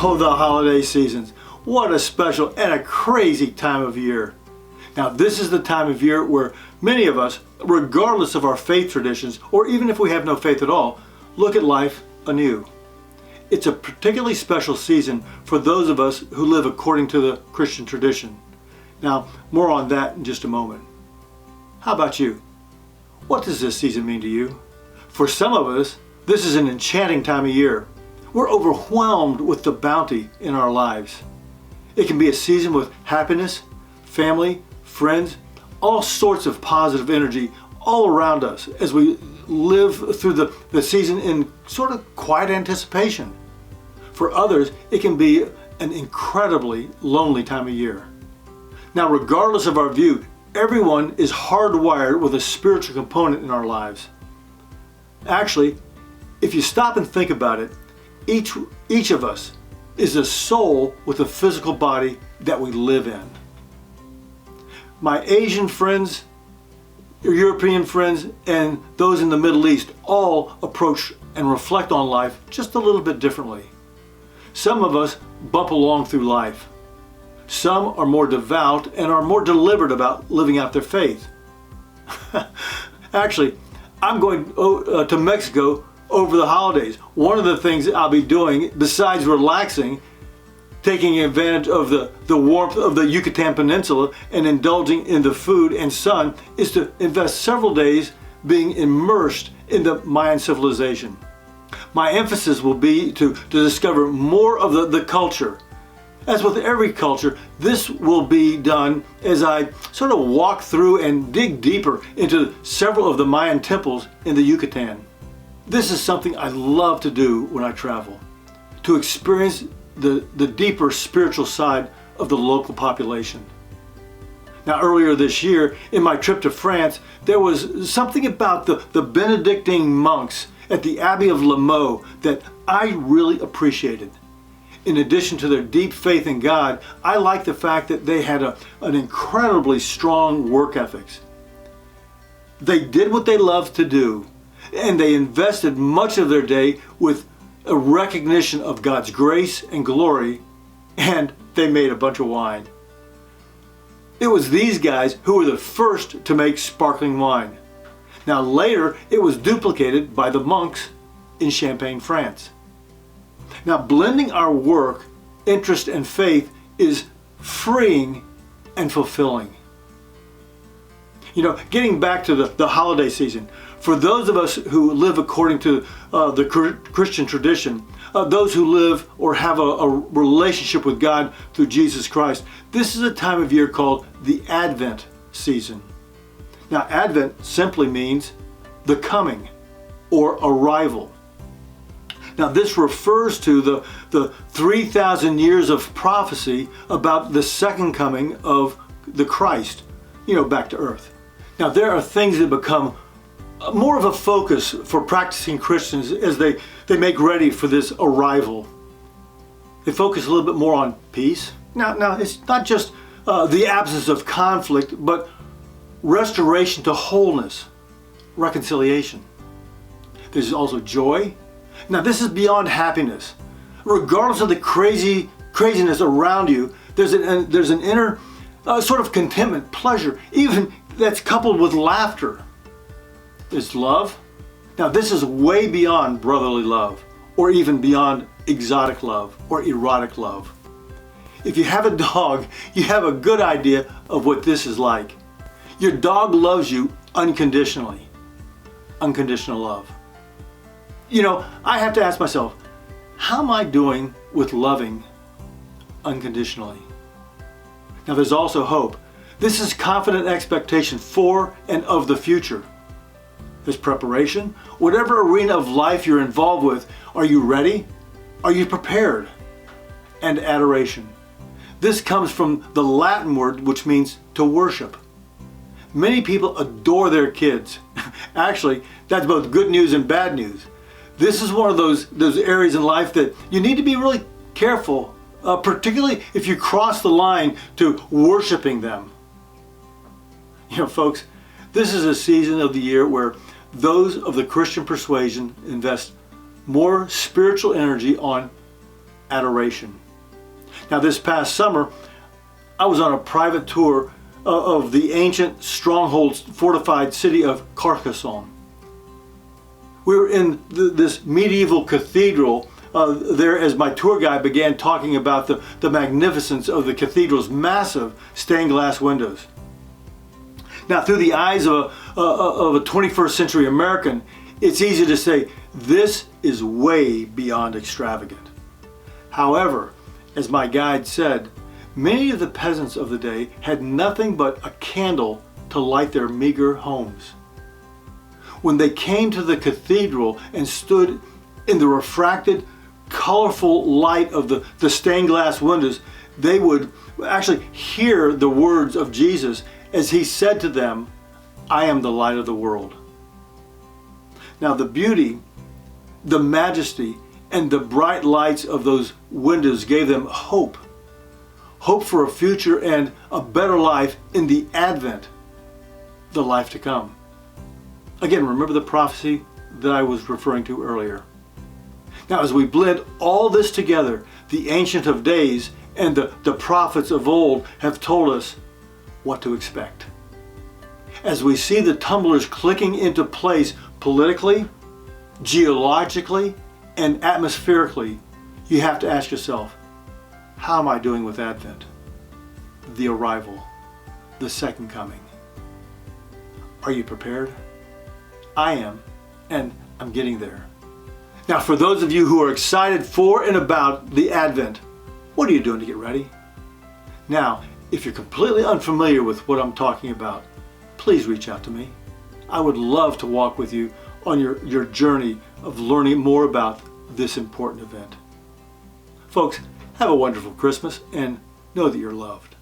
Oh, the holiday seasons. What a special and a crazy time of year. Now, this is the time of year where many of us, regardless of our faith traditions, or even if we have no faith at all, look at life anew. It's a particularly special season for those of us who live according to the Christian tradition. Now, more on that in just a moment. How about you? What does this season mean to you? For some of us, this is an enchanting time of year. We're overwhelmed with the bounty in our lives. It can be a season with happiness, family, friends, all sorts of positive energy all around us as we live through the season in sort of quiet anticipation. For others, it can be an incredibly lonely time of year. Now, regardless of our view, everyone is hardwired with a spiritual component in our lives. Actually, if you stop and think about it, each of us is a soul with a physical body that we live in. My Asian friends, European friends, and those in the Middle East all approach and reflect on life just a little bit differently. Some of us bump along through life. Some are more devout and are more deliberate about living out their faith. Actually, I'm going to Mexico over the holidays. One of the things I'll be doing, besides relaxing, taking advantage of the warmth of the Yucatan Peninsula and indulging in the food and sun, is to invest several days being immersed in the Mayan civilization. My emphasis will be to discover more of the culture. As with every culture, this will be done as I sort of walk through and dig deeper into several of the Mayan temples in the Yucatan. This is something I love to do when I travel, to experience the deeper spiritual side of the local population. Now, earlier this year, in my trip to France, there was something about the Benedictine monks at the Abbey of Limoux that I really appreciated. In addition to their deep faith in God, I like the fact that they had an incredibly strong work ethics. They did what they loved to do, and they invested much of their day with a recognition of God's grace and glory, and they made a bunch of wine. It was these guys who were the first to make sparkling wine. Now later, it was duplicated by the monks in Champagne, France. Now, blending our work, interest, and faith is freeing and fulfilling. You know, getting back to the holiday season, for those of us who live according to the Christian tradition, those who live or have a relationship with God through Jesus Christ, this is a time of year called the Advent season. Now, Advent simply means the coming or arrival. Now, this refers to the 3,000 years of prophecy about the second coming of the Christ, back to earth. Now, there are things that become more of a focus for practicing Christians as they make ready for this arrival. They focus a little bit more on peace. Now it's not just the absence of conflict, but restoration to wholeness, reconciliation. There's also joy. Now, this is beyond happiness. Regardless of the craziness around you, there's an inner sort of contentment, pleasure, even that's coupled with laughter. There's love. Now, this is way beyond brotherly love, or even beyond exotic love or erotic love. If you have a dog, you have a good idea of what this is like. Your dog loves you unconditionally. Unconditional love. I have to ask myself, how am I doing with loving unconditionally? Now, there's also hope. This is confident expectation for and of the future. There's preparation. Whatever arena of life you're involved with, are you ready? Are you prepared? And adoration. This comes from the Latin word which means to worship. Many people adore their kids. Actually, that's both good news and bad news. This is one of those areas in life that you need to be really careful, particularly if you cross the line to worshiping them. Folks, this is a season of the year where those of the Christian persuasion invest more spiritual energy on adoration. Now, this past summer, I was on a private tour of the ancient stronghold fortified city of Carcassonne. We were in this medieval cathedral there as my tour guide began talking about the magnificence of the cathedral's massive stained glass windows. Now, through the eyes of a 21st century American, it's easy to say this is way beyond extravagant. However, as my guide said, many of the peasants of the day had nothing but a candle to light their meager homes. When they came to the cathedral and stood in the refracted, colorful light of the stained glass windows, they would actually hear the words of Jesus as he said to them, "I am the light of the world." Now, the beauty, the majesty, and the bright lights of those windows gave them hope. Hope for a future and a better life in the Advent, the life to come. Again, remember the prophecy that I was referring to earlier. Now, as we blend all this together, the Ancient of Days and the prophets of old have told us what to expect. As we see the tumblers clicking into place politically, geologically, and atmospherically, you have to ask yourself, how am I doing with Advent? The arrival, the second coming. Are you prepared? I am, and I'm getting there. Now, for those of you who are excited for and about the Advent, what are you doing to get ready? Now, if you're completely unfamiliar with what I'm talking about, please reach out to me. I would love to walk with you on your journey of learning more about this important event. Folks, have a wonderful Christmas and know that you're loved.